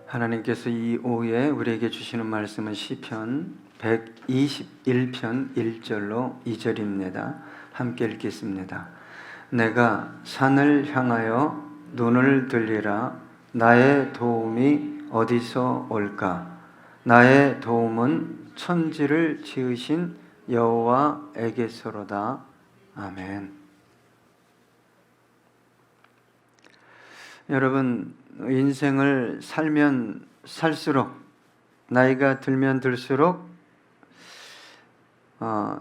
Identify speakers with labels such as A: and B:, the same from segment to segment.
A: 하나님께서 이 오후에 우리에게 주시는 말씀은 시편 121편 1절로 2절입니다. 함께 읽겠습니다. 내가 산을 향하여 눈을 들리라. 나의 도움이 어디서 올까? 나의 도움은 천지를 지으신 여호와에게서로다. 아멘. 여러분, 인생을 살면 살수록, 나이가 들면 들수록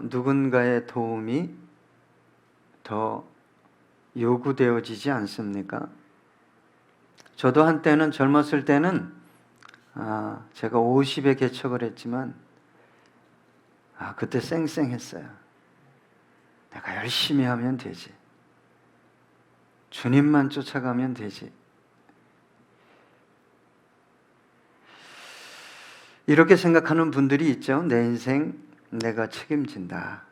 A: 누군가의 도움이 더 요구되어지지 않습니까? 저도 한때는, 젊었을 때는 제가 50에 개척을 했지만 그때 쌩쌩했어요. 내가 열심히 하면 되지, 주님만 쫓아가면 되지. 이렇게 생각하는 분들이 있죠. 내 인생 내가 책임진다.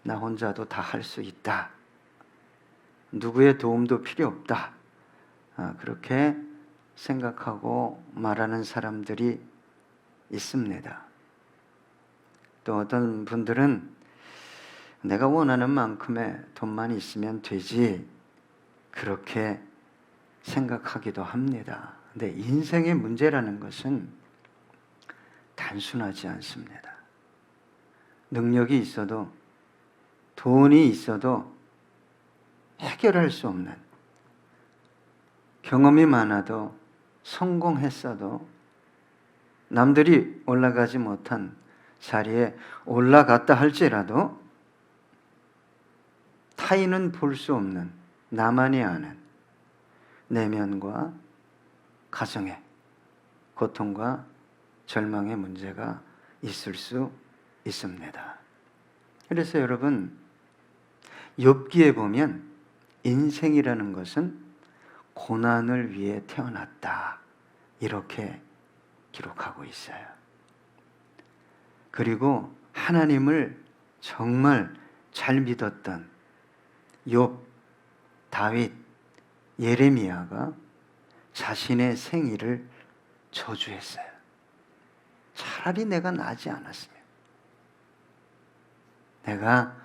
A: 나 혼자도 다 할 수 있다. 누구의 도움도 필요 없다. 그렇게 생각하고 말하는 사람들이 있습니다. 또 어떤 분들은 내가 원하는 만큼의 돈만 있으면 되지, 그렇게 생각하기도 합니다. 근데 인생의 문제라는 것은 단순하지 않습니다. 능력이 있어도, 돈이 있어도 해결할 수 없는, 경험이 많아도, 성공했어도 남들이 올라가지 못한 자리에 올라갔다 할지라도 타인은 볼 수 없는, 나만이 아는 내면과 가정의 고통과 절망의 문제가 있을 수 있습니다. 그래서 여러분, 욥기에 보면 인생이라는 것은 고난을 위해 태어났다, 이렇게 기록하고 있어요. 그리고 하나님을 정말 잘 믿었던 욥, 다윗, 예레미야가 자신의 생일을 저주했어요. 차라리 내가 나지 않았으면, 내가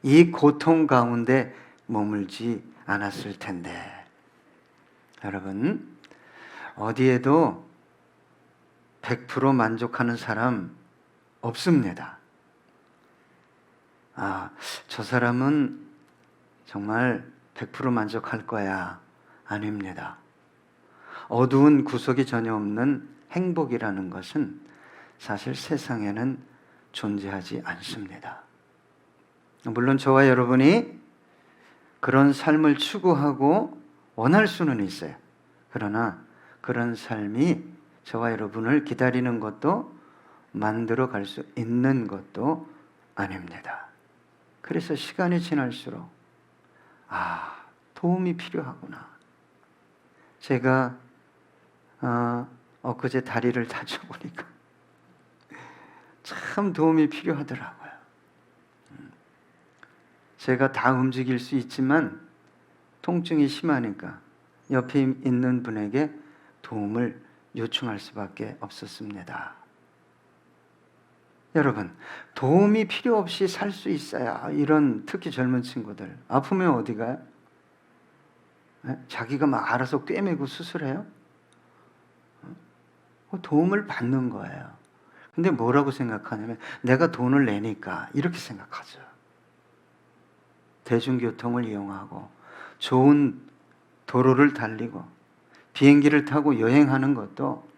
A: 이 고통 가운데 머물지 않았을 텐데. 여러분, 어디에도 100% 만족하는 사람 없습니다. 저 사람은 정말 100% 만족할 거야. 아닙니다. 어두운 구석이 전혀 없는 행복이라는 것은 사실 세상에는 존재하지 않습니다. 물론 저와 여러분이 그런 삶을 추구하고 원할 수는 있어요. 그러나 그런 삶이 저와 여러분을 기다리는 것도, 만들어 갈 수 있는 것도 아닙니다. 그래서 시간이 지날수록 도움이 필요하구나. 제가 엊그제 다리를 다쳐보니까 참 도움이 필요하더라고요. 제가 다 움직일 수 있지만 통증이 심하니까 옆에 있는 분에게 도움을 요청할 수밖에 없었습니다. 여러분, 도움이 필요 없이 살 수 있어야, 이런 특히 젊은 친구들 아프면 어디 가요? 자기가 막 알아서 꿰매고 수술해요? 도움을 받는 거예요. 근데 뭐라고 생각하냐면 내가 돈을 내니까, 이렇게 생각하죠. 대중교통을 이용하고 좋은 도로를 달리고 비행기를 타고 여행하는 것도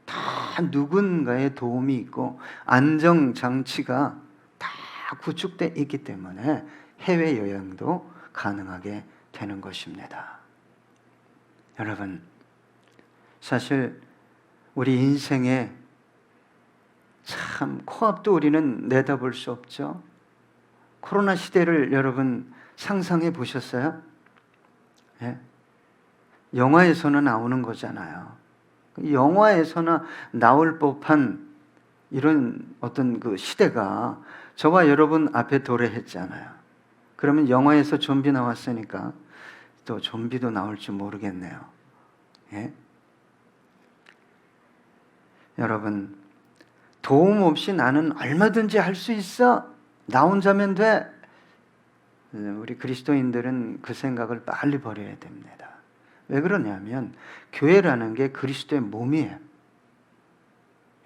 A: 다 누군가의 도움이 있고 안정장치가 다 구축되어 있기 때문에 해외여행도 가능하게 되는 것입니다. 여러분, 사실 우리 인생에 참 코앞도 우리는 내다볼 수 없죠. 코로나 시대를 여러분 상상해 보셨어요? 예? 영화에서는 나오는 거잖아요. 영화에서나 나올 법한 이런 어떤 그 시대가 저와 여러분 앞에 도래했잖아요. 그러면 영화에서 좀비 나왔으니까 또 좀비도 나올 줄 모르겠네요. 예? 여러분, 도움 없이 나는 얼마든지 할 수 있어. 나 혼자면 돼. 우리 그리스도인들은 그 생각을 빨리 버려야 됩니다. 왜 그러냐면 교회라는 게 그리스도의 몸이에요.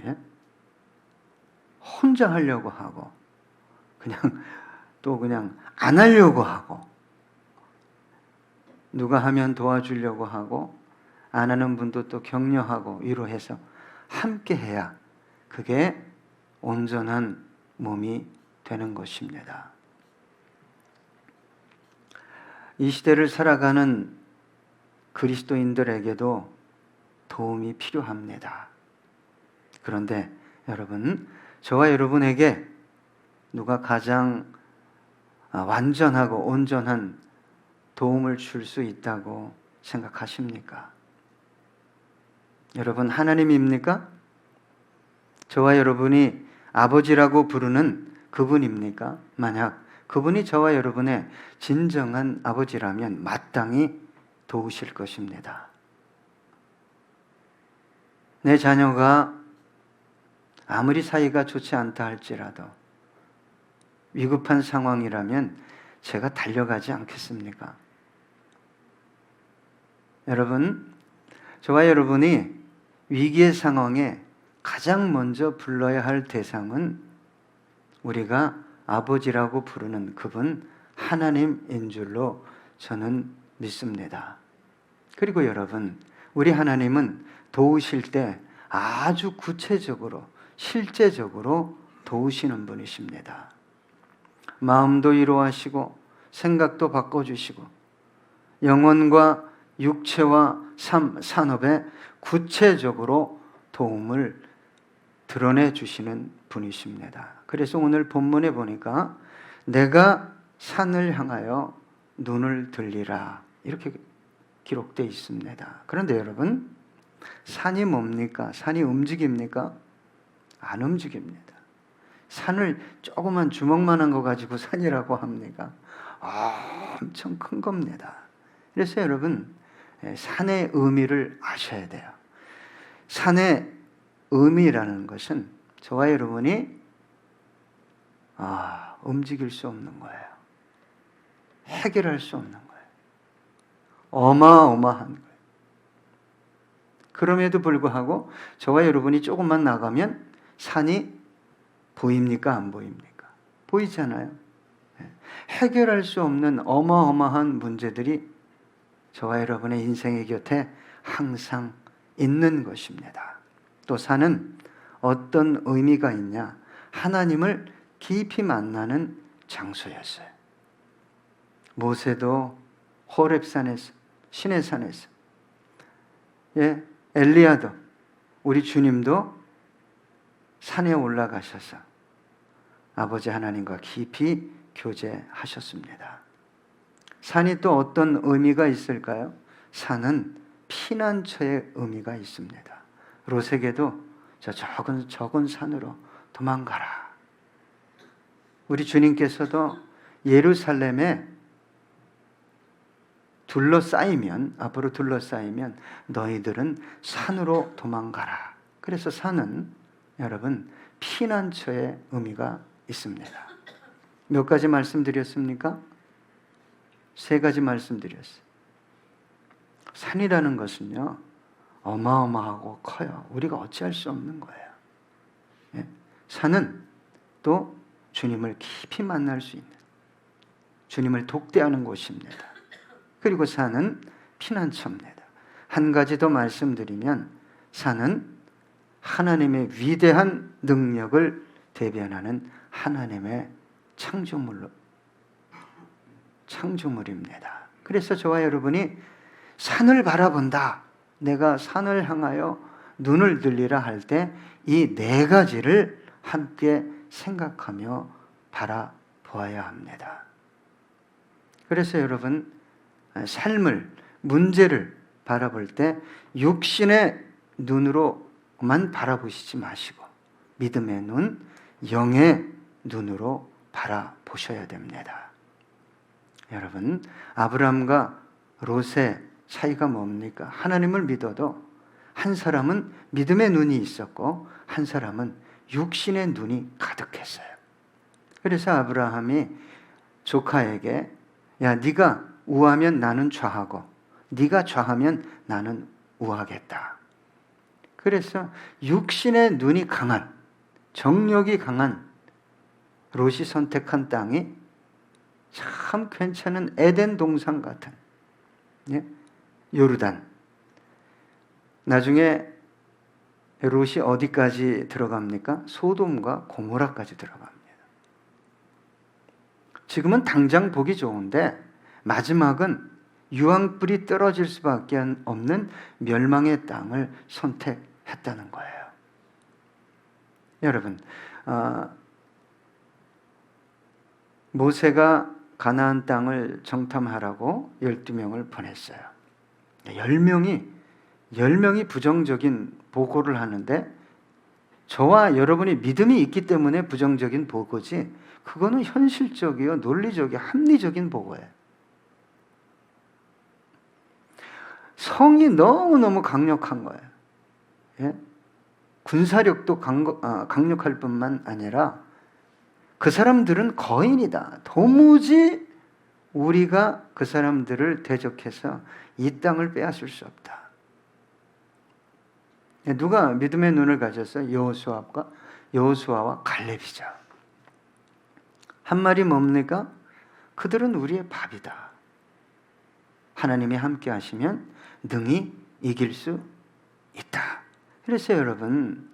A: 예? 혼자 하려고 하고 그냥 안 하려고 하고, 누가 하면 도와주려고 하고, 안 하는 분도 또 격려하고 위로해서 함께 해야 그게 온전한 몸이 되는 것입니다. 이 시대를 살아가는 그리스도인들에게도 도움이 필요합니다. 그런데 여러분, 저와 여러분에게 누가 가장 완전하고 온전한 도움을 줄 수 있다고 생각하십니까? 여러분, 하나님입니까? 저와 여러분이 아버지라고 부르는 그분입니까? 만약 그분이 저와 여러분의 진정한 아버지라면 마땅히 도우실 것입니다. 내 자녀가 아무리 사이가 좋지 않다 할지라도 위급한 상황이라면 제가 달려가지 않겠습니까? 여러분, 저와 여러분이 위기의 상황에 가장 먼저 불러야 할 대상은 우리가 아버지라고 부르는 그분 하나님인 줄로 저는 믿습니다. 그리고 여러분, 우리 하나님은 도우실 때 아주 구체적으로 실제적으로 도우시는 분이십니다. 마음도 위로하시고 생각도 바꿔주시고 영혼과 육체와 삶, 산업에 구체적으로 도움을 드러내 주시는 분이십니다. 그래서 오늘 본문에 보니까 내가 산을 향하여 눈을 들리라 이렇게 기록되어 있습니다. 그런데 여러분, 산이 뭡니까? 산이 움직입니까? 안 움직입니다. 산을 조그만 주먹만한 거 가지고 산이라고 합니까? 엄청 큰 겁니다. 그래서 여러분, 산의 의미를 아셔야 돼요. 산의 의미라는 것은 저와 여러분이 움직일 수 없는 거예요. 해결할 수 없는 거예요. 어마어마한 거예요. 그럼에도 불구하고 저와 여러분이 조금만 나가면 산이 보입니까? 안 보입니까? 보이잖아요. 해결할 수 없는 어마어마한 문제들이 저와 여러분의 인생의 곁에 항상 있는 것입니다. 또 산은 어떤 의미가 있냐? 하나님을 깊이 만나는 장소였어요. 모세도 호렙산에서, 시내산에서, 엘리야도, 우리 주님도 산에 올라가셔서 아버지 하나님과 깊이 교제하셨습니다. 산이 또 어떤 의미가 있을까요? 산은 피난처의 의미가 있습니다. 롯에게도 저 적은 산으로 도망가라. 우리 주님께서도 예루살렘에 앞으로 둘러싸이면 너희들은 산으로 도망가라. 그래서 산은 여러분 피난처의 의미가 있습니다. 몇 가지 말씀드렸습니까? 3가지 말씀드렸어요. 산이라는 것은요, 어마어마하고 커요. 우리가 어찌할 수 없는 거예요. 산은 또 주님을 깊이 만날 수 있는, 주님을 독대하는 곳입니다. 그리고 산은 피난처입니다. 한 가지 더 말씀드리면 산은 하나님의 위대한 능력을 대변하는 하나님의 창조물입니다. 그래서 저와 여러분이 산을 바라본다, 내가 산을 향하여 눈을 들리라 할 때 이 4가지를 함께 생각하며 바라보아야 합니다. 그래서 여러분, 삶을, 문제를 바라볼 때 육신의 눈으로만 바라보시지 마시고 믿음의 눈, 영의 눈으로 바라보셔야 됩니다. 여러분, 아브라함과 롯의 차이가 뭡니까? 하나님을 믿어도 한 사람은 믿음의 눈이 있었고 한 사람은 육신의 눈이 가득했어요. 그래서 아브라함이 조카에게 야, 네가 우하면 나는 좌하고 네가 좌하면 나는 우하겠다. 그래서 육신의 눈이 강한, 정욕이 강한 롯이 선택한 땅이 참 괜찮은 에덴 동산 같은, 예? 요르단. 나중에 롯이 어디까지 들어갑니까? 소돔과 고모라까지 들어갑니다. 지금은 당장 보기 좋은데 마지막은 유황불이 떨어질 수밖에 없는 멸망의 땅을 선택했다는 거예요. 여러분, 모세가 가나안 땅을 정탐하라고 12명을 보냈어요. 10명이 부정적인 보고를 하는데 저와 여러분이 믿음이 있기 때문에 부정적인 보고지 그거는 현실적이요, 논리적이요, 합리적인 보고예요. 성이 너무너무 강력한 거예요. 예? 군사력도 강력할 뿐만 아니라 그 사람들은 거인이다. 도무지 우리가 그 사람들을 대적해서 이 땅을 빼앗을 수 없다. 누가 믿음의 눈을 가졌어요? 여호수아와 갈렙이죠. 한 말이 뭡니까? 그들은 우리의 밥이다. 하나님이 함께 하시면 능히 이길 수 있다. 그래서 여러분,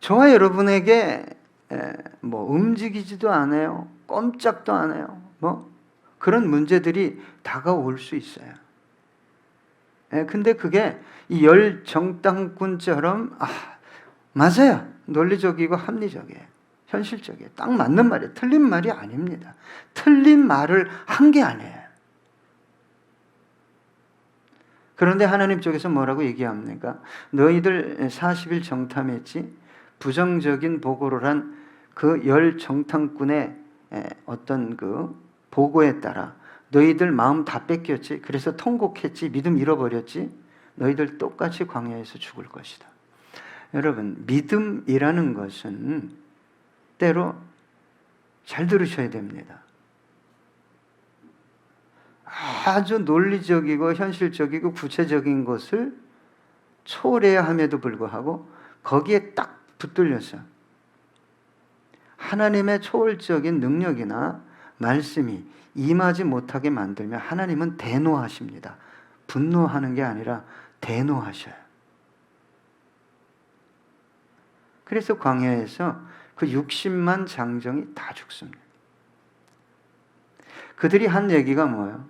A: 저와 여러분에게 뭐 움직이지도 않아요. 꼼짝도 안 해요. 뭐 그런 문제들이 다가올 수 있어요. 근데 그게 이 열 정탐꾼처럼 맞아요. 논리적이고 합리적이에요. 현실적이에요. 딱 맞는 말이에요. 틀린 말이 아닙니다. 틀린 말을 한 게 아니에요. 그런데 하나님 쪽에서 뭐라고 얘기합니까? 너희들 40일 정탐했지? 부정적인 보고를 한 그 열 정탐꾼의 어떤 그 보고에 따라 너희들 마음 다 뺏겼지? 그래서 통곡했지? 믿음 잃어버렸지? 너희들 똑같이 광야에서 죽을 것이다. 여러분, 믿음이라는 것은 때로 잘 들으셔야 됩니다. 아주 논리적이고 현실적이고 구체적인 것을 초래해야 함에도 불구하고 거기에 딱 붙들려서 하나님의 초월적인 능력이나 말씀이 임하지 못하게 만들면 하나님은 대노하십니다. 분노하는 게 아니라 대노하셔요. 그래서 광야에서 그 60만 장정이 다 죽습니다. 그들이 한 얘기가 뭐예요?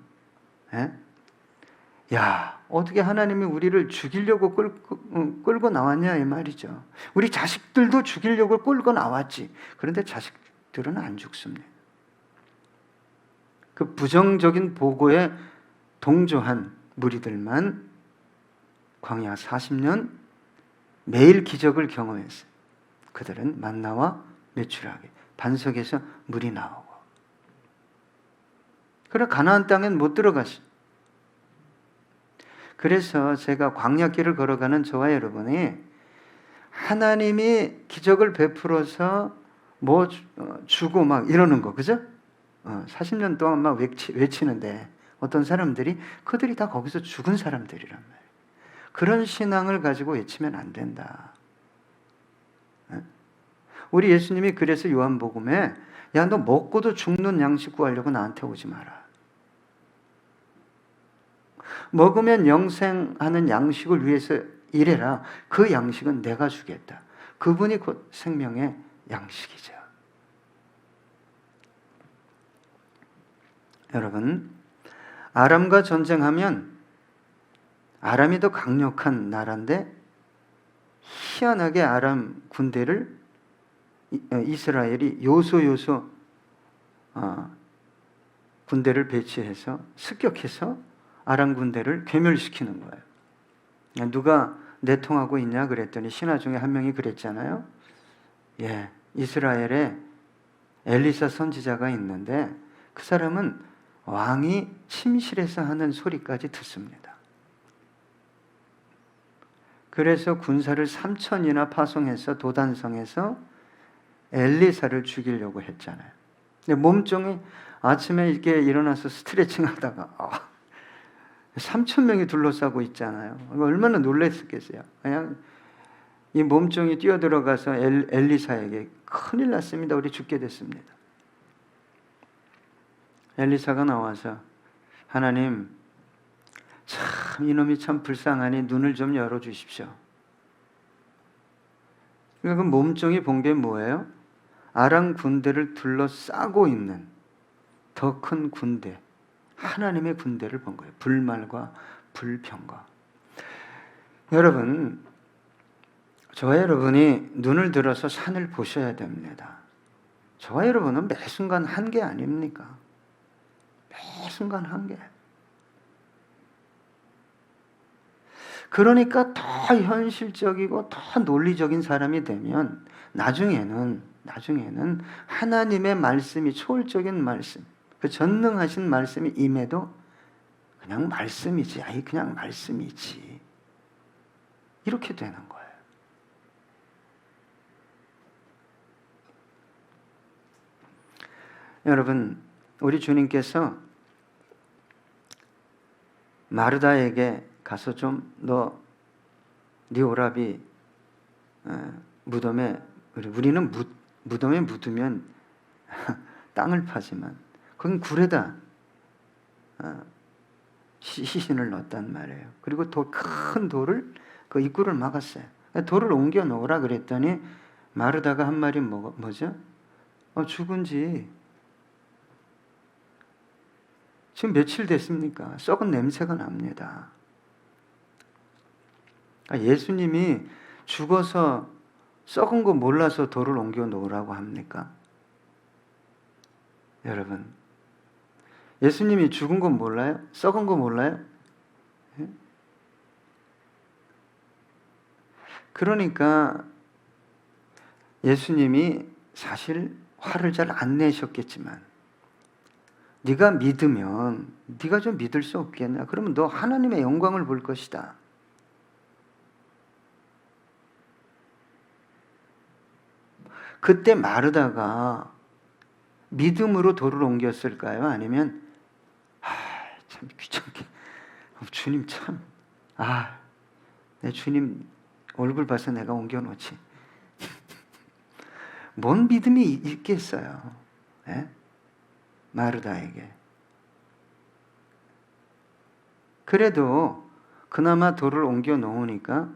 A: 야, 어떻게 하나님이 우리를 죽이려고 끌고 나왔냐 이 말이죠. 우리 자식들도 죽이려고 끌고 나왔지. 그런데 자식들은 안 죽습니다. 그 부정적인 보고에 동조한 무리들만 광야 40년 매일 기적을 경험했어요. 그들은 만나와 메추라기, 반석에서 물이 나오고. 그래 가나안 땅엔 못 들어갔어요. 그래서 제가 광야길을 걸어가는 저와 여러분이 하나님이 기적을 베풀어서 뭐 주고 막 이러는 거, 그죠? 40년 동안 막 외치는데 어떤 사람들이 그들이 다 거기서 죽은 사람들이란 말이에요. 그런 신앙을 가지고 외치면 안 된다. 우리 예수님이 그래서 요한복음에 야, 너 먹고도 죽는 양식 구하려고 나한테 오지 마라. 먹으면 영생하는 양식을 위해서 일해라. 그 양식은 내가 주겠다. 그분이 곧 생명의 양식이죠. 여러분, 아람과 전쟁하면 아람이 더 강력한 나라인데 희한하게 아람 군대를 이스라엘이 요소 군대를 배치해서 습격해서 아람 군대를 괴멸시키는 거예요. 누가 내통하고 있냐 그랬더니 신하 중에 한 명이 그랬잖아요. 예, 이스라엘에 엘리사 선지자가 있는데 그 사람은 왕이 침실에서 하는 소리까지 듣습니다. 그래서 군사를 3,000이나 파송해서 도단성에서 엘리사를 죽이려고 했잖아요. 근데 몸종이 아침에 이렇게 일어나서 스트레칭 하다가 3,000명이 둘러싸고 있잖아요. 얼마나 놀랐겠어요. 그냥 이 몸종이 뛰어들어가서 엘리사에게 큰일 났습니다. 우리 죽게 됐습니다. 엘리사가 나와서 하나님, 참 이놈이 참 불쌍하니 눈을 좀 열어주십시오. 그러니까 그 몸종이 본 게 뭐예요? 아람 군대를 둘러싸고 있는 더 큰 군대, 하나님의 군대를 본 거예요. 불말과 불평과. 여러분, 저와 여러분이 눈을 들어서 산을 보셔야 됩니다. 저와 여러분은 매 순간 한계 아닙니까? 매 순간 한계. 그러니까 더 현실적이고 더 논리적인 사람이 되면 나중에는 하나님의 말씀이, 초월적인 말씀, 그 전능하신 말씀이 임해도 그냥 말씀이지, 그냥 말씀이지, 이렇게 되는 거예요. 여러분, 우리 주님께서 마르다에게 가서 좀 네 오라비 무덤에, 우리는 무덤에 묻으면 땅을 파지만 거긴 굴에다 시신을 넣었단 말이에요. 그리고 큰 돌을, 그 입구를 막았어요. 돌을 옮겨 놓으라 그랬더니 마르다가 한 말이 뭐죠? 죽은 지 지금 며칠 됐습니까? 썩은 냄새가 납니다. 예수님이 죽어서 썩은 거 몰라서 돌을 옮겨 놓으라고 합니까? 여러분, 예수님이 죽은 거 몰라요? 썩은 거 몰라요? 그러니까 예수님이 사실 화를 잘 안 내셨겠지만, 네가 믿으면 네가 좀 믿을 수 없겠냐? 그러면 너 하나님의 영광을 볼 것이다. 그때 마르다가 믿음으로 돌을 옮겼을까요? 아니면 참 귀찮게, 주님 참, 내 주님 얼굴 봐서 내가 옮겨놓지. 뭔 믿음이 있겠어요? 네? 마르다에게. 그래도 그나마 돌을 옮겨 놓으니까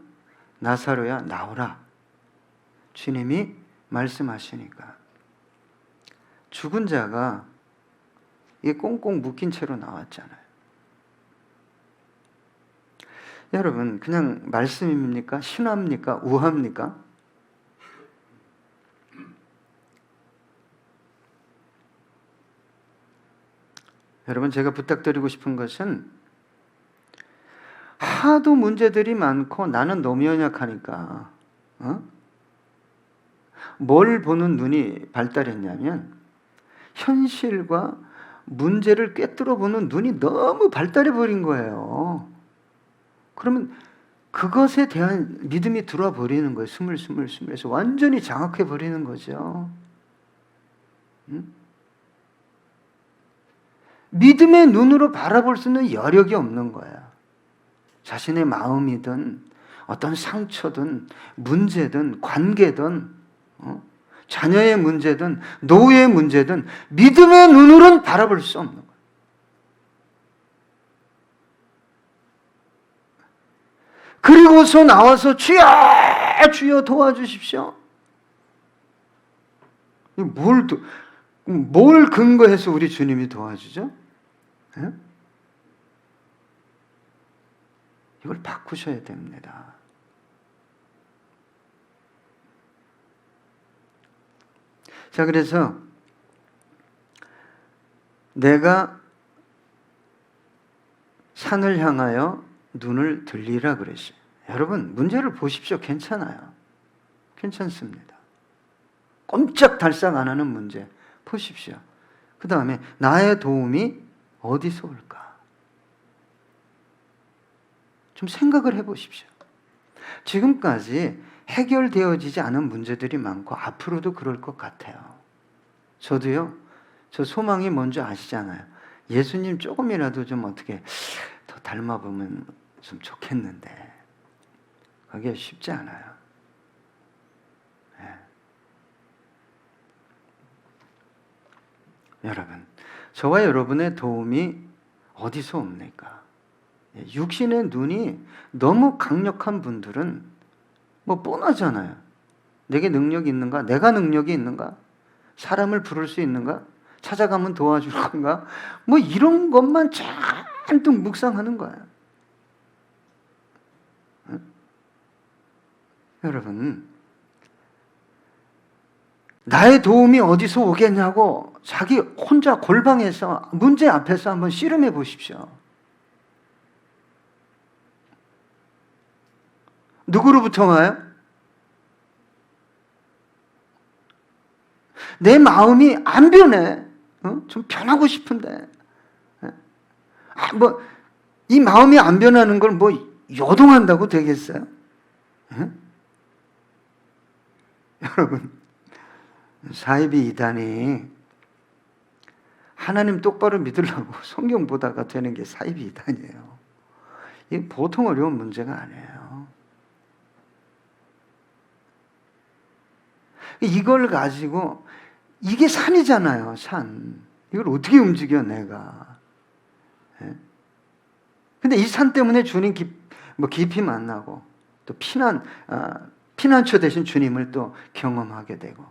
A: 나사로야 나오라, 주님이 말씀하시니까 죽은 자가 이게 꽁꽁 묶인 채로 나왔잖아요. 여러분, 그냥 말씀입니까? 신화입니까? 우화입니까? 여러분, 제가 부탁드리고 싶은 것은, 하도 문제들이 많고 나는 너무 연약하니까 뭘 보는 눈이 발달했냐면 현실과 문제를 꿰뚫어 보는 눈이 너무 발달해 버린 거예요. 그러면 그것에 대한 믿음이 들어와 버리는 거예요. 스물스물해서 완전히 장악해 버리는 거죠. 믿음의 눈으로 바라볼 수 있는 여력이 없는 거야. 자신의 마음이든 어떤 상처든 문제든 관계든 자녀의 문제든 노후의 문제든 믿음의 눈으로는 바라볼 수 없는 거야. 그리고서 나와서 주여 주여 도와주십시오. 뭘 근거해서 우리 주님이 도와주죠? 네? 이걸 바꾸셔야 됩니다. 자, 그래서 내가 산을 향하여 눈을 들리라 그랬어요. 여러분, 문제를 보십시오. 괜찮아요. 괜찮습니다. 꼼짝달싹 안 하는 문제 보십시오. 그 다음에 나의 도움이 어디서 올까? 좀 생각을 해보십시오. 지금까지 해결되어지지 않은 문제들이 많고 앞으로도 그럴 것 같아요. 저도요. 저 소망이 뭔지 아시잖아요. 예수님 조금이라도 좀 어떻게 더 닮아보면 좀 좋겠는데 그게 쉽지 않아요. 네. 여러분, 저와 여러분의 도움이 어디서 옵니까? 육신의 눈이 너무 강력한 분들은 뭐 뻔하잖아요. 내게 능력이 있는가? 내가 능력이 있는가? 사람을 부를 수 있는가? 찾아가면 도와줄 건가? 뭐 이런 것만 잔뜩 묵상하는 거예요. 응? 여러분, 나의 도움이 어디서 오겠냐고 자기 혼자 골방에서 문제 앞에서 한번 씨름해 보십시오. 누구로부터 와요? 내 마음이 안 변해. 좀 변하고 싶은데. 이 마음이 안 변하는 걸 요동한다고 되겠어요? 여러분, 사이비 이단이 하나님 똑바로 믿으려고 성경 보다가 되는 게 사이비 이단이에요. 이게 보통 어려운 문제가 아니에요. 이걸 가지고 이게 산이잖아요, 산. 이걸 어떻게 움직여 내가. 근데 이 산 때문에 주님 깊이 만나고 또 피난처 대신 주님을 또 경험하게 되고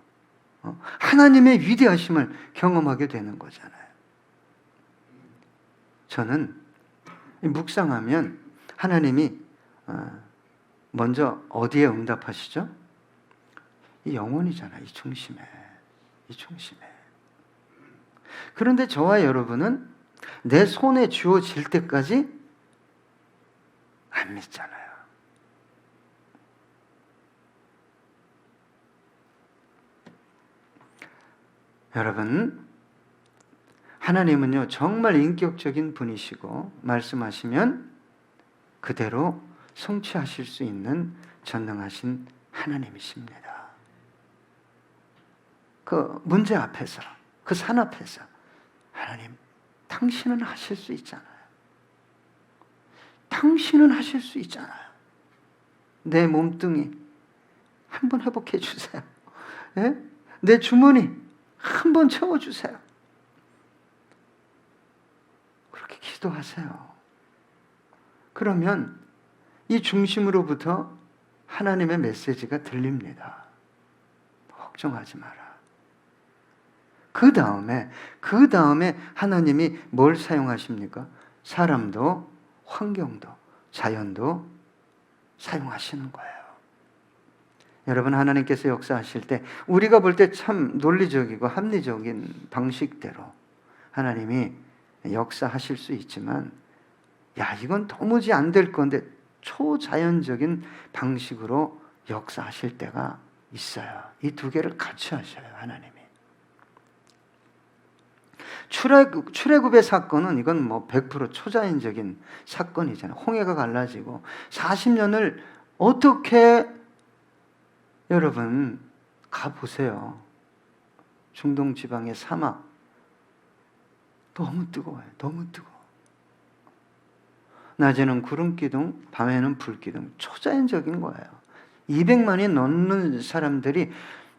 A: 하나님의 위대하심을 경험하게 되는 거잖아요. 저는 묵상하면 하나님이 먼저 어디에 응답하시죠? 이 영혼이잖아요. 이 중심에. 그런데 저와 여러분은 내 손에 쥐어질 때까지 안 믿잖아요. 여러분, 하나님은요, 정말 인격적인 분이시고, 말씀하시면 그대로 성취하실 수 있는 전능하신 하나님이십니다. 그 문제 앞에서, 그 산 앞에서, 하나님, 당신은 하실 수 있잖아요. 당신은 하실 수 있잖아요. 내 몸뚱이 한번 회복해 주세요. 네? 내 주머니 한번 채워주세요. 그렇게 기도하세요. 그러면 이 중심으로부터 하나님의 메시지가 들립니다. 걱정하지 마라. 그 다음에 하나님이 뭘 사용하십니까? 사람도, 환경도, 자연도 사용하시는 거예요. 여러분, 하나님께서 역사하실 때 우리가 볼 때 참 논리적이고 합리적인 방식대로 하나님이 역사하실 수 있지만, 이건 도무지 안 될 건데 초자연적인 방식으로 역사하실 때가 있어요. 이 두 개를 같이 하셔요, 하나님이. 출애굽의 사건은 이건 100% 초자연적인 사건이잖아요. 홍해가 갈라지고 40년을 어떻게, 여러분 가보세요. 중동 지방의 사막 너무 뜨거워요. 너무 뜨거워. 낮에는 구름 기둥, 밤에는 불 기둥. 초자연적인 거예요. 200만이 넘는 사람들이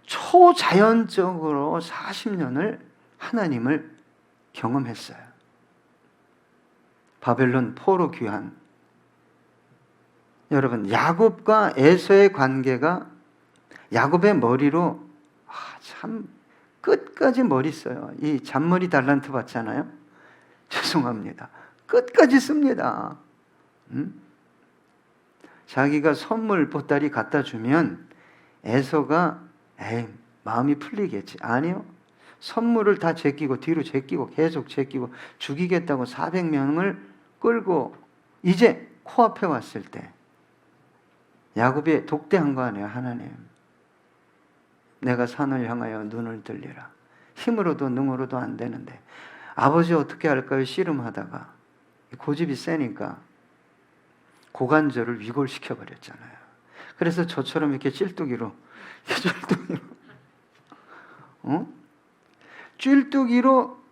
A: 초자연적으로 40년을 하나님을 경험했어요. 바벨론 포로 귀환. 여러분, 야곱과 에서의 관계가, 야곱의 머리로 참 끝까지 머리 써요. 이 잔머리 달란트 받잖아요. 죄송합니다. 끝까지 씁니다. 자기가 선물 보따리 갖다 주면 에서가 마음이 풀리겠지. 아니요. 선물을 다 제끼고 뒤로 제끼고 계속 제끼고 죽이겠다고 400명을 끌고 이제 코앞에 왔을 때 야곱이 독대한 거 아니에요. 하나님, 내가 산을 향하여 눈을 들리라. 힘으로도 능으로도 안 되는데 아버지 어떻게 할까요? 씨름하다가 고집이 세니까 고관절을 위골시켜 버렸잖아요. 그래서 저처럼 이렇게 찔뚝이로 찔뚝이로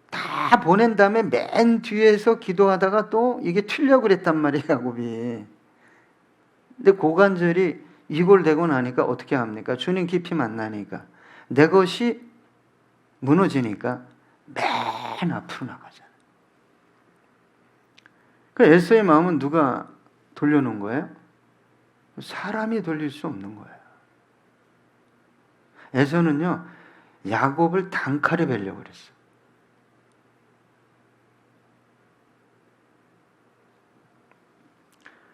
A: 다 보낸 다음에 맨 뒤에서 기도하다가 또 이게 튀려고 그랬단 말이에요, 야곱이. 근데 고관절이 이골되고 나니까 어떻게 합니까? 주님 깊이 만나니까 내 것이 무너지니까 맨 앞으로 나가잖아요. 그 에서의 마음은 누가 돌려놓은 거예요? 사람이 돌릴 수 없는 거예요. 에서는요, 야곱을 단칼에 베려고 그랬어.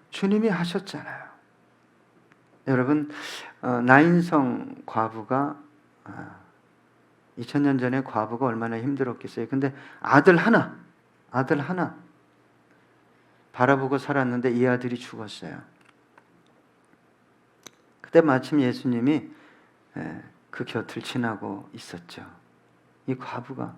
A: 주님이 하셨잖아요. 여러분, 나인성 과부가 2000년 전에 과부가 얼마나 힘들었겠어요. 근데 아들 하나 바라보고 살았는데 이 아들이 죽었어요. 그때 마침 예수님이 그 곁을 지나고 있었죠. 이 과부가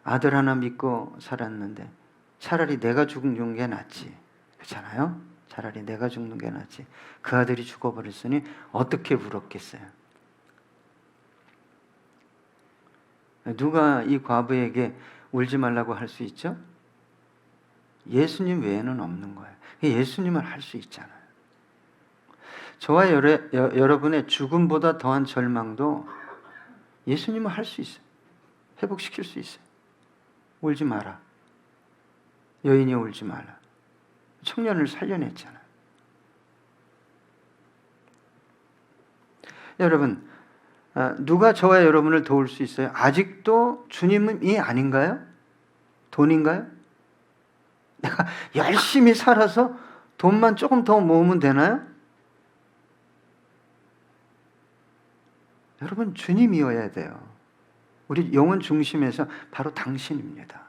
A: 아들 하나 믿고 살았는데 차라리 내가 죽는 게 낫지. 그렇잖아요? 차라리 내가 죽는 게 낫지. 그 아들이 죽어버렸으니 어떻게 울었겠어요? 누가 이 과부에게 울지 말라고 할 수 있죠? 예수님 외에는 없는 거예요. 예수님은 할 수 있잖아요. 저와 여러분의 죽음보다 더한 절망도 예수님은 할 수 있어요. 회복시킬 수 있어요. 울지 마라. 여인이 울지 마라. 청년을 살려냈잖아요. 여러분, 누가 저와 여러분을 도울 수 있어요? 아직도 주님이 아닌가요? 돈인가요? 내가 열심히 살아서 돈만 조금 더 모으면 되나요? 여러분, 주님이어야 돼요. 우리 영혼 중심에서 바로 당신입니다.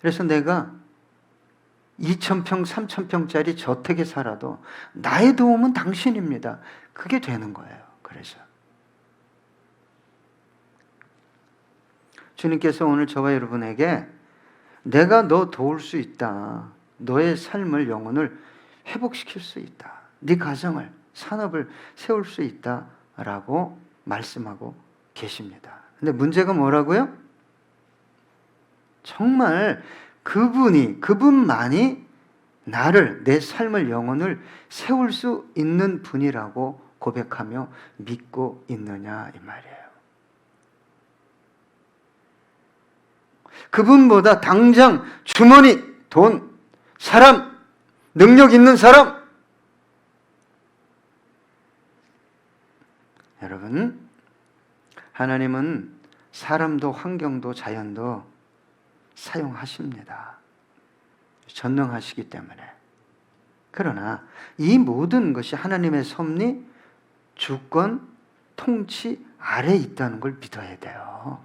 A: 그래서 내가 2000평, 3000평짜리 저택에 살아도 나의 도움은 당신입니다. 그게 되는 거예요. 그래서 주님께서 오늘 저와 여러분에게 내가 너 도울 수 있다. 너의 삶을, 영혼을 회복시킬 수 있다. 네 가정을, 산업을 세울 수 있다라고 말씀하고 계십니다. 근데 문제가 뭐라고요? 정말 그분만이 나를, 내 삶을, 영혼을 세울 수 있는 분이라고 고백하며 믿고 있느냐 이 말이에요. 그분보다 당장 주머니, 돈, 사람, 능력 있는 사람, 여러분, 하나님은 사람도 환경도 자연도 사용하십니다. 전능하시기 때문에. 그러나 이 모든 것이 하나님의 섭리, 주권, 통치 아래에 있다는 걸 믿어야 돼요.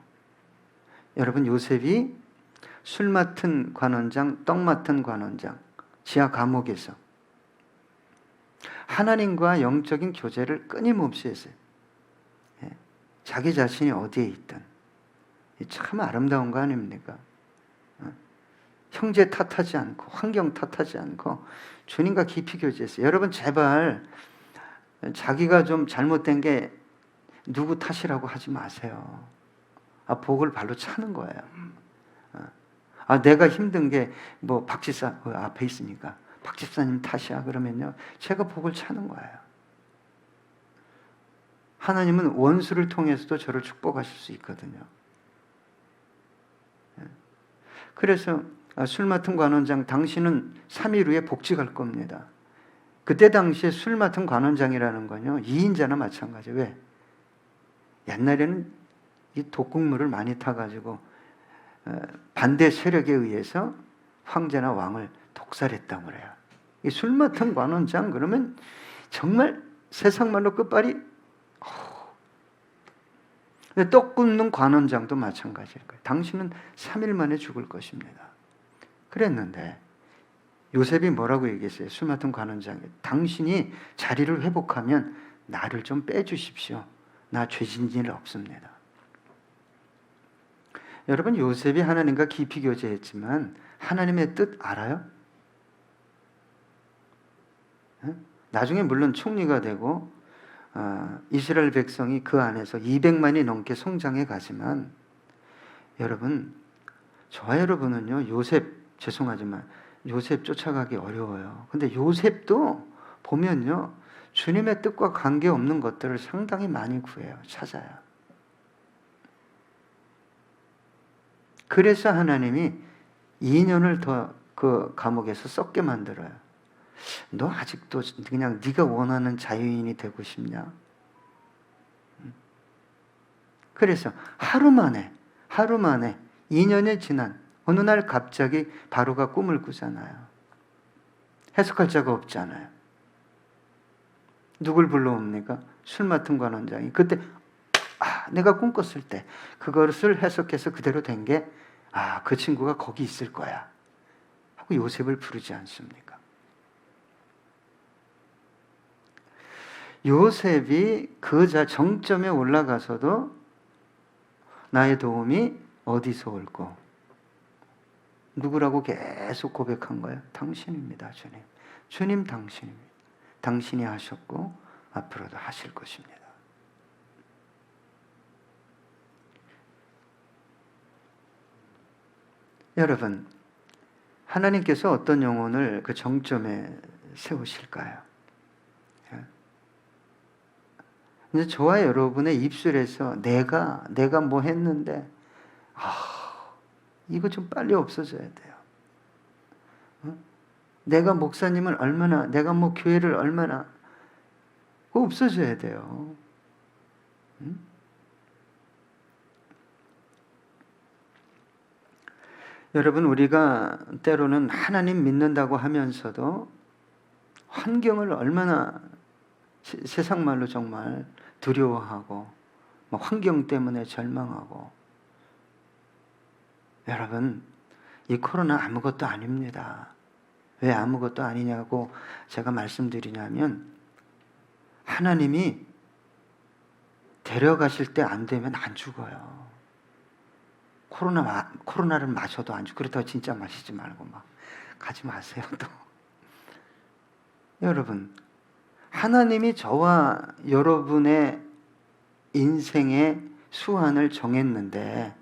A: 여러분, 요셉이 술 맡은 관원장, 떡 맡은 관원장, 지하 감옥에서 하나님과 영적인 교제를 끊임없이 했어요. 자기 자신이 어디에 있든. 참 아름다운 거 아닙니까? 형제 탓하지 않고 환경 탓하지 않고 주님과 깊이 교제했어요. 여러분, 제발 자기가 좀 잘못된 게 누구 탓이라고 하지 마세요. 복을 발로 차는 거예요. 내가 힘든 게 뭐 박 집사 앞에 있으니까 박 집사님 탓이야 그러면요, 제가 복을 차는 거예요. 하나님은 원수를 통해서도 저를 축복하실 수 있거든요. 그래서 술 맡은 관원장, 당신은 3일 후에 복직할 겁니다. 그때 당시에 술 맡은 관원장이라는 건요, 2인자나 마찬가지예요. 왜? 옛날에는 이 독극물을 많이 타가지고 반대 세력에 의해서 황제나 왕을 독살했다고 그래요. 이 술 맡은 관원장 그러면 정말 세상 말로 끝발이. 근데 떡 굽는 관원장도 마찬가지일 거예요. 당신은 3일 만에 죽을 것입니다. 그랬는데 요셉이 뭐라고 얘기했어요? 술 맡은 관원장에, 당신이 자리를 회복하면 나를 좀 빼주십시오. 나 죄진 일 없습니다. 여러분, 요셉이 하나님과 깊이 교제했지만 하나님의 뜻 알아요? 나중에 물론 총리가 되고 이스라엘 백성이 그 안에서 200만이 넘게 성장해 가지만, 여러분, 저와 여러분은요, 요셉, 죄송하지만 요셉 쫓아가기 어려워요. 근데 요셉도 보면요, 주님의 뜻과 관계없는 것들을 상당히 많이 구해요. 찾아요. 그래서 하나님이 2년을 더 그 감옥에서 썩게 만들어요. 너 아직도 그냥 네가 원하는 자유인이 되고 싶냐? 그래서 하루 만에 2년이 지난 어느 날 갑자기 바로가 꿈을 꾸잖아요. 해석할 자가 없잖아요. 누굴 불러옵니까? 술 맡은 관원장이. 그때 내가 꿈 꿨을 때 그것을 해석해서 그대로 된 게, 그 친구가 거기 있을 거야 하고 요셉을 부르지 않습니까? 요셉이 그 정점에 올라가서도 나의 도움이 어디서 올고, 누구라고 계속 고백한 거예요? 당신입니다, 주님. 주님, 당신입니다. 당신이 하셨고 앞으로도 하실 것입니다. 여러분, 하나님께서 어떤 영혼을 그 정점에 세우실까요? 이제 저와 여러분의 입술에서 내가 뭐 했는데 이거 좀 빨리 없어져야 돼요. 내가 목사님을 얼마나, 내가 뭐 교회를 얼마나, 그거 없어져야 돼요. 여러분, 우리가 때로는 하나님 믿는다고 하면서도 환경을 얼마나 세상 말로 정말 두려워하고, 환경 때문에 절망하고. 여러분, 이 코로나 아무것도 아닙니다. 왜 아무것도 아니냐고 제가 말씀드리냐면, 하나님이 데려가실 때 안 되면 안 죽어요. 코로나를 마셔도 안 죽고, 그렇다고 진짜 마시지 말고 막 가지 마세요. 또 여러분, 하나님이 저와 여러분의 인생의 수완을 정했는데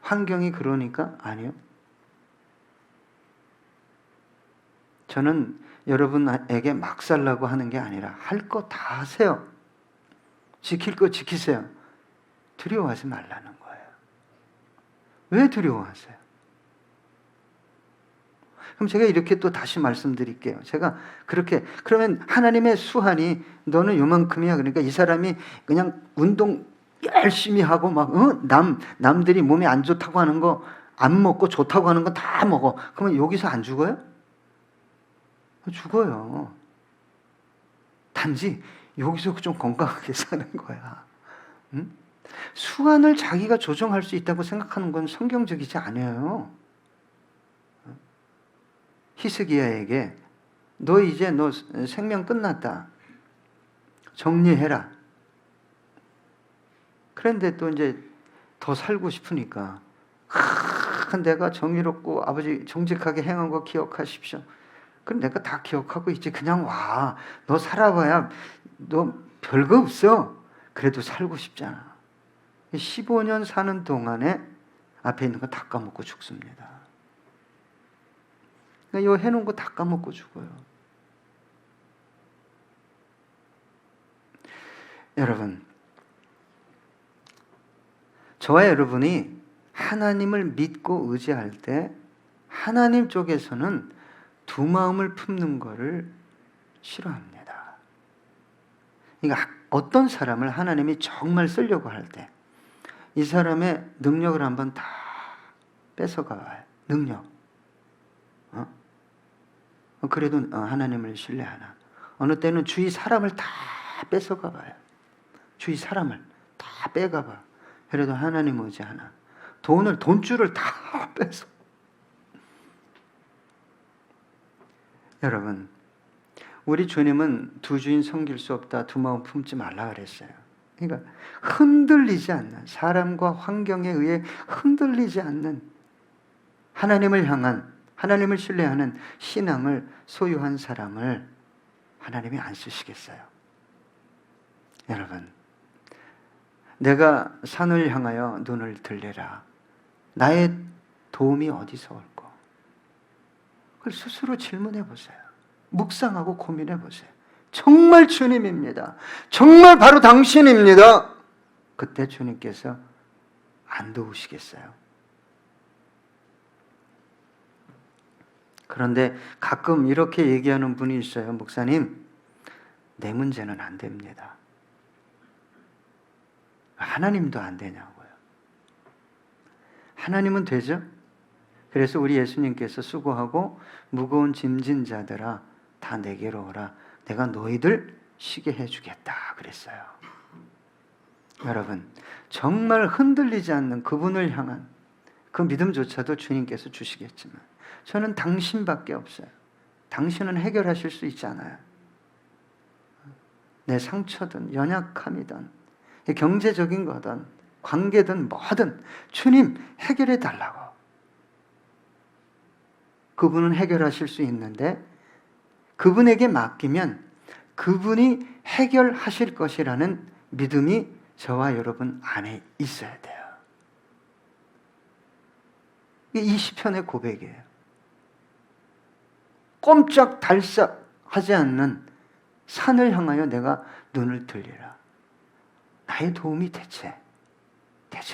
A: 환경이 그러니까? 아니요. 저는 여러분에게 막 살라고 하는 게 아니라 할 거 다 하세요. 지킬 거 지키세요. 두려워하지 말라는 거예요. 왜 두려워하세요? 그럼 제가 이렇게 또 다시 말씀드릴게요. 제가 그렇게, 그러면 하나님의 수완이 너는 요만큼이야. 그러니까 이 사람이 그냥 운동 열심히 하고 남들이 몸에 안 좋다고 하는 거 안 먹고 좋다고 하는 거 다 먹어. 그러면 여기서 안 죽어요? 죽어요. 단지 여기서 좀 건강하게 사는 거야. 수완을 자기가 조정할 수 있다고 생각하는 건 성경적이지 않아요. 히스기야에게 너 이제 너 생명 끝났다. 정리해라. 그런데 또 이제 더 살고 싶으니까 내가 정의롭고 아버지 정직하게 행한 거 기억하십시오. 그럼 내가 다 기억하고 있지. 그냥 와. 너 살아봐야 너 별거 없어. 그래도 살고 싶잖아. 15년 사는 동안에 앞에 있는 거 다 까먹고 죽습니다. 그러니까 이거 해놓은 거 다 까먹고 죽어요. 여러분, 저와 여러분이 하나님을 믿고 의지할 때 하나님 쪽에서는 두 마음을 품는 것을 싫어합니다. 그러니까 어떤 사람을 하나님이 정말 쓰려고 할 때 이 사람의 능력을 한번 다 뺏어가 봐요. 능력. 그래도 하나님을 신뢰하나. 어느 때는 주위 사람을 다 뺏어가 봐요. 주위 사람을 다 빼가봐. 그래도 하나님 의지하나. 돈줄을 다 뺏어. 여러분, 우리 주님은 두 주인 섬길 수 없다, 두 마음 품지 말라 그랬어요. 그러니까 흔들리지 않는, 사람과 환경에 의해 흔들리지 않는 하나님을 향한, 하나님을 신뢰하는 신앙을 소유한 사람을 하나님이 안 쓰시겠어요? 여러분, 내가 산을 향하여 눈을 들리라. 나의 도움이 어디서 올꼬? 그걸 스스로 질문해 보세요. 묵상하고 고민해 보세요. 정말 주님입니다. 정말 바로 당신입니다. 그때 주님께서 안 도우시겠어요? 그런데 가끔 이렇게 얘기하는 분이 있어요. 목사님, 내 문제는 안 됩니다. 하나님도 안 되냐고요. 하나님은 되죠? 그래서 우리 예수님께서 수고하고 무거운 짐진 자들아 다 내게로 오라. 내가 너희들 쉬게 해주겠다 그랬어요. 여러분, 정말 흔들리지 않는 그분을 향한 그 믿음조차도 주님께서 주시겠지만 저는 당신밖에 없어요. 당신은 해결하실 수 있지 않아요. 내 상처든 연약함이든 경제적인 거든 관계든 뭐든 주님 해결해 달라고. 그분은 해결하실 수 있는데 그분에게 맡기면 그분이 해결하실 것이라는 믿음이 저와 여러분 안에 있어야 돼요. 이게 이 시편의 고백이에요. 꼼짝달싹 하지 않는 산을 향하여 내가 눈을 들리라. 나의 도움이 대체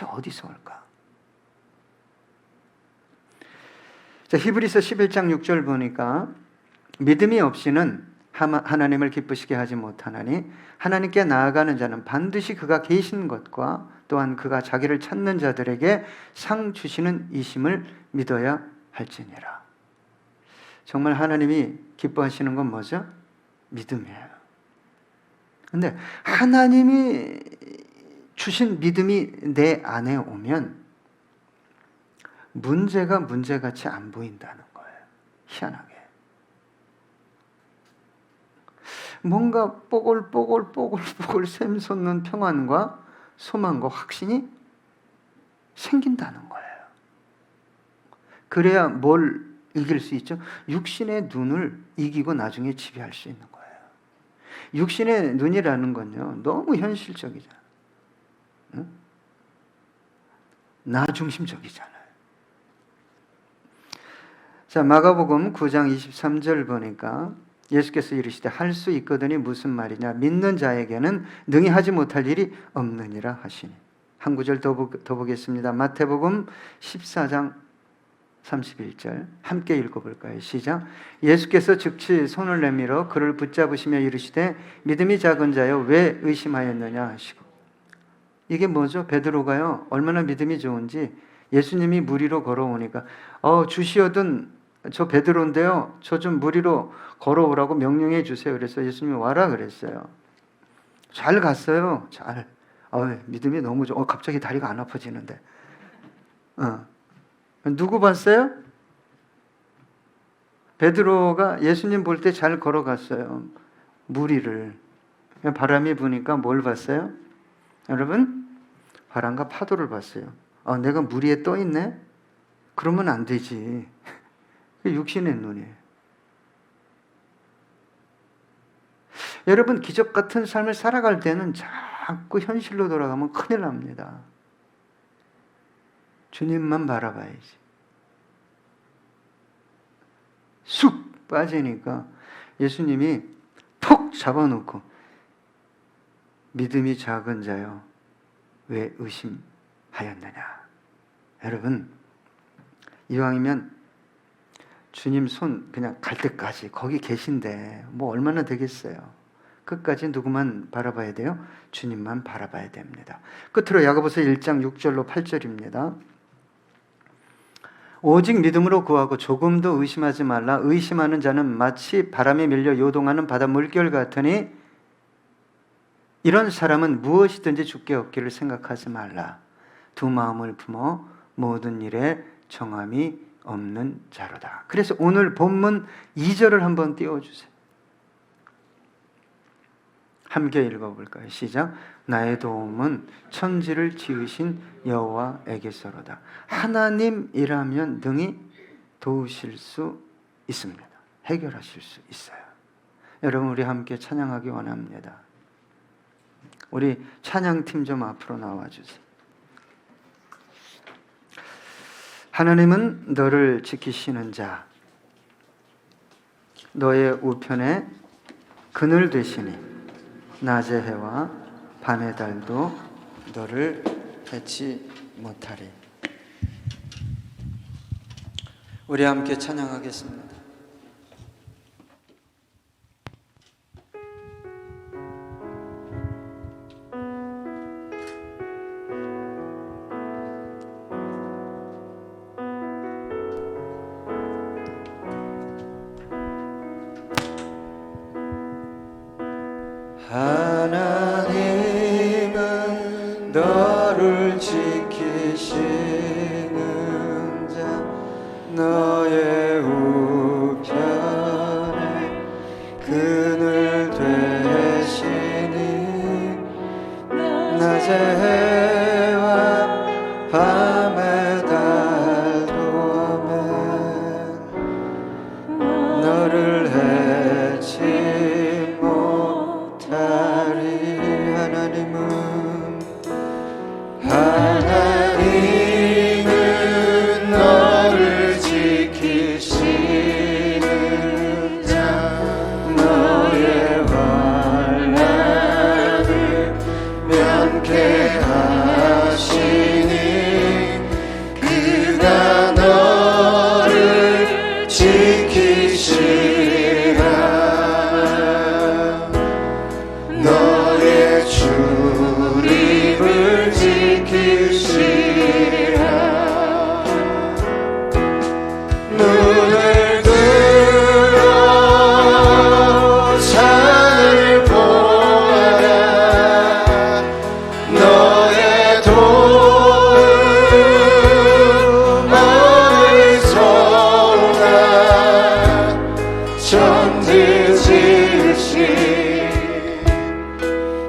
A: 어디서 올까? 자, 히브리서 11장 6절 보니까 믿음이 없이는 하나님을 기쁘시게 하지 못하나니 하나님께 나아가는 자는 반드시 그가 계신 것과 또한 그가 자기를 찾는 자들에게 상 주시는 이심을 믿어야 할지니라. 정말 하나님이 기뻐하시는 건 뭐죠? 믿음이에요. 근데 하나님이 주신 믿음이 내 안에 오면 문제가 문제같이 안 보인다는 거예요. 희한하게. 뭔가 뽀글뽀글 샘솟는 평안과 소망과 확신이 생긴다는 거예요. 그래야 뭘 이길 수 있죠? 육신의 눈을 이기고 나중에 지배할 수 있는 거예요. 육신의 눈이라는 건요, 너무 현실적이잖아요. 응? 나 중심적이잖아요. 자, 마가복음 9장 23절 보니까 예수께서 이르시되 할 수 있거든이 무슨 말이냐? 믿는 자에게는 능히 하지 못할 일이 없느니라 하시니. 한 구절 더 보겠습니다. 마태복음 14장 31절 함께 읽어볼까요? 시작. 예수께서 즉시 손을 내밀어 그를 붙잡으시며 이르시되 믿음이 작은 자여 왜 의심하였느냐 하시고. 이게 뭐죠? 베드로가요 얼마나 믿음이 좋은지 예수님이 물 위로 걸어오니까 주시어든 저 베드로인데요 저 좀 물 위로 걸어오라고 명령해 주세요. 그래서 예수님이 와라 그랬어요. 잘 갔어요. 잘. 믿음이 너무 좋아. 갑자기 다리가 안 아파지는데. 누구 봤어요? 베드로가 예수님 볼 때 잘 걸어갔어요. 물 위를. 바람이 부니까 뭘 봤어요? 여러분, 바람과 파도를 봤어요. 내가 물 위에 떠 있네? 그러면 안 되지. 육신의 눈이에요. 여러분, 기적 같은 삶을 살아갈 때는 자꾸 현실로 돌아가면 큰일 납니다. 주님만 바라봐야지. 쑥 빠지니까 예수님이 톡 잡아놓고 믿음이 작은 자여 왜 의심하였느냐. 여러분, 이왕이면 주님 손 그냥 갈 때까지 거기 계신데 뭐 얼마나 되겠어요. 끝까지 누구만 바라봐야 돼요? 주님만 바라봐야 됩니다. 끝으로 야고보서 1장 6절로 8절입니다. 오직 믿음으로 구하고 조금도 의심하지 말라. 의심하는 자는 마치 바람에 밀려 요동하는 바다 물결 같으니 이런 사람은 무엇이든지 주께 얻기를 생각하지 말라. 두 마음을 품어 모든 일에 정함이 없는 자로다. 그래서 오늘 본문 2절을 한번 띄워주세요. 함께 읽어볼까요? 시작. 나의 도움은 천지를 지으신 여호와에게서로다. 하나님이라면 능히 도우실 수 있습니다. 해결하실 수 있어요. 여러분, 우리 함께 찬양하기 원합니다. 우리 찬양팀 좀 앞으로 나와주세요. 하나님은 너를 지키시는 자, 너의 우편에 그늘 되시니 낮의 해와 밤의 달도 너를 해치 못하리. 우리 함께 찬양하겠습니다. 하나님은 너를 지키시는 자, 너의 우편에 그늘 되시니 낮의 해와 밤의 달도 아멘. 너를 해치 못하리. 하나님은 너를 지키시는 자, 너의 환난을 면케 하시니 그가 너를 지키시라. 너의 출입을 지키시라. 눈을 들어 산을 보아라. 너의 도움 어디서 오나. 천지 지으신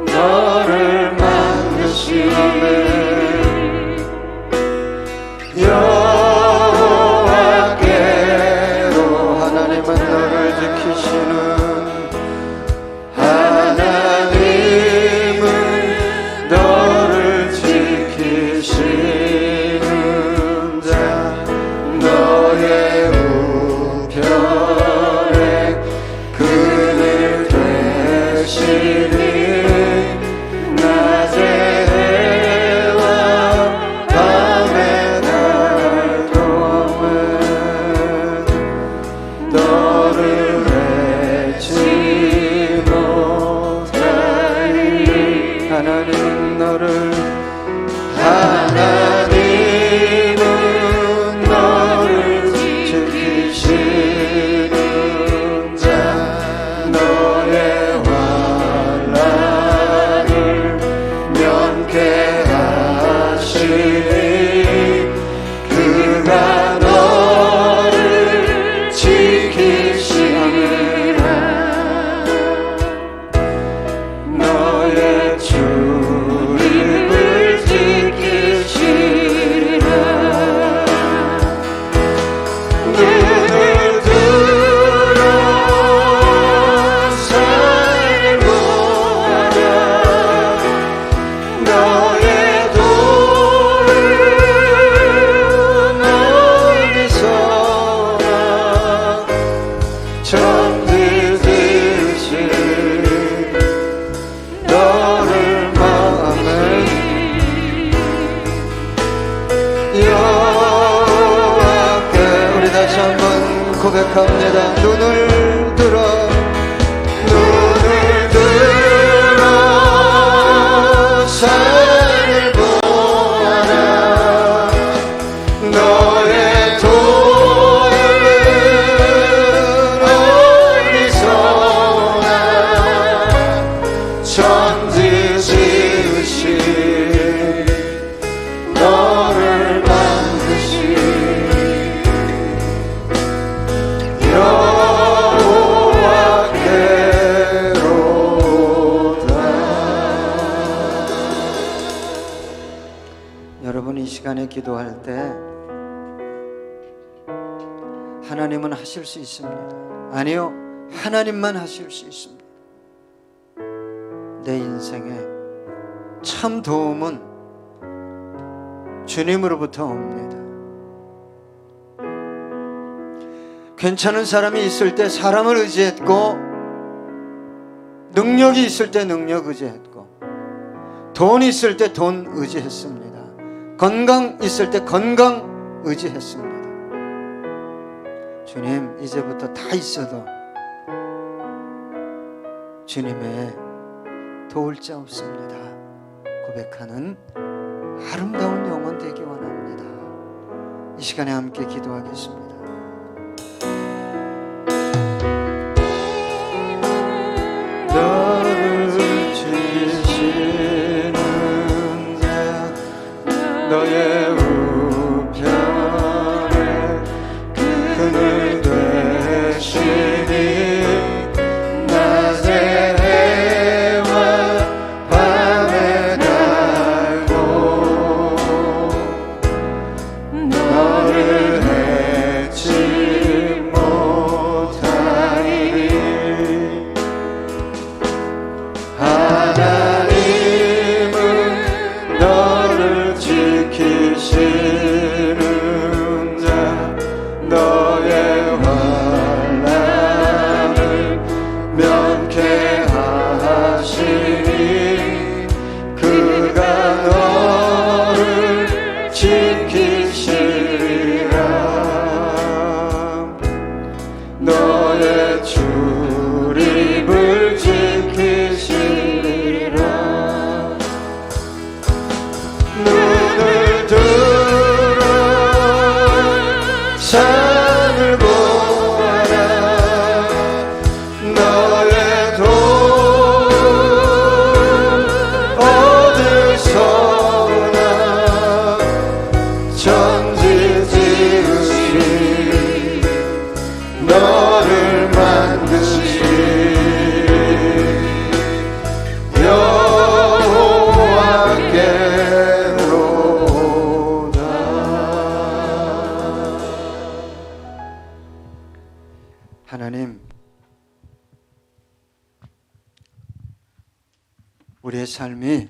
A: 너를 만드시네. 여호와께로 하나님은 너를 지키시는, 하나님은 너를 지키시는 자, 너의 우편에 그늘 되시니 낮의 해와 밤의 달도 아멘. 너를 해치 못하리. 하나님은 너를 지키시는 자, 너의 환난을 면케 하시니 그가 너를 지키시리라. 너의 출입을 지키시리라. 눈을 들어 산을 보아라. 너의 도움 어디서 오나. 천지 지으신 너를 마음에 여호와께. 우리 다시 한번 고백합니다. 눈을 들어 산을 보아라. 너의 도움 어디서 오나. 천지 지으신 너를 만드신 여호와께로다. 여러분, 이 시간에 기도할 때 하나님은 하실 수 있습니다. 아니요, 하나님만 하실 수 있습니다. 내 인생에 참 도움은 주님으로부터 옵니다. 괜찮은 사람이 있을 때 사람을 의지했고, 능력이 있을 때 능력 의지했고, 돈이 있을 때 돈 의지했습니다. 건강 있을 때 건강 의지했습니다. 주님, 이제부터 다 있어도 주님의 도울 자 없습니다 고백하는 아름다운 영혼 되기 원합니다. 이 시간에 함께 기도하겠습니다. 너를 지키시는 자, 너의 우편에 그늘 되시니 낮에 해와 밤에 달고 너를 해치 못하니 하나님은 너를 지키시는 자, 너의 환난을 면케하시니 그가 너를 지키시리라. 너의 출입을 지키시리라. 눈을 들어 산을 보아라. 너의 돈 어디서 오나. 천지 지으신 너를 만드신 여호와께로다. 하나님, 우리의 삶이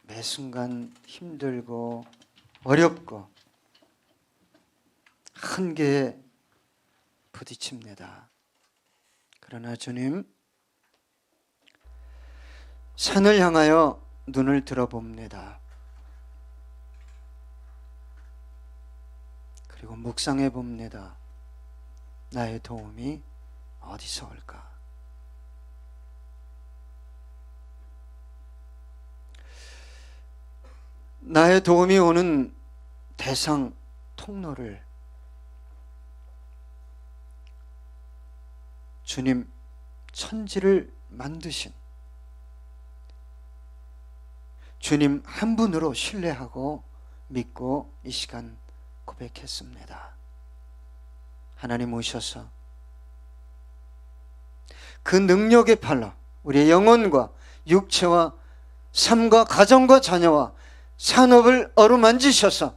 A: 매 순간 힘들고 어렵고 한계에 부딪힙니다. 그러나 주님, 산을 향하여 눈을 들어봅니다. 그리고 묵상해 봅니다. 나의 도움이 어디서 올까? 나의 도움이 오는 대상, 통로를 주님, 천지를 만드신 주님 한 분으로 신뢰하고 믿고 이 시간 고백했습니다. 하나님 오셔서 그 능력의 팔로 우리의 영혼과 육체와 삶과 가정과 자녀와 산업을 어루만지셔서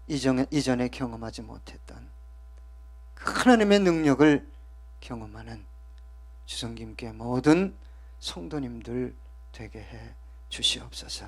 A: 이전에 경험하지 못했던 그 하나님의 능력을 경험하는 주성김교회 모든 성도님들 되게 해 주시옵소서.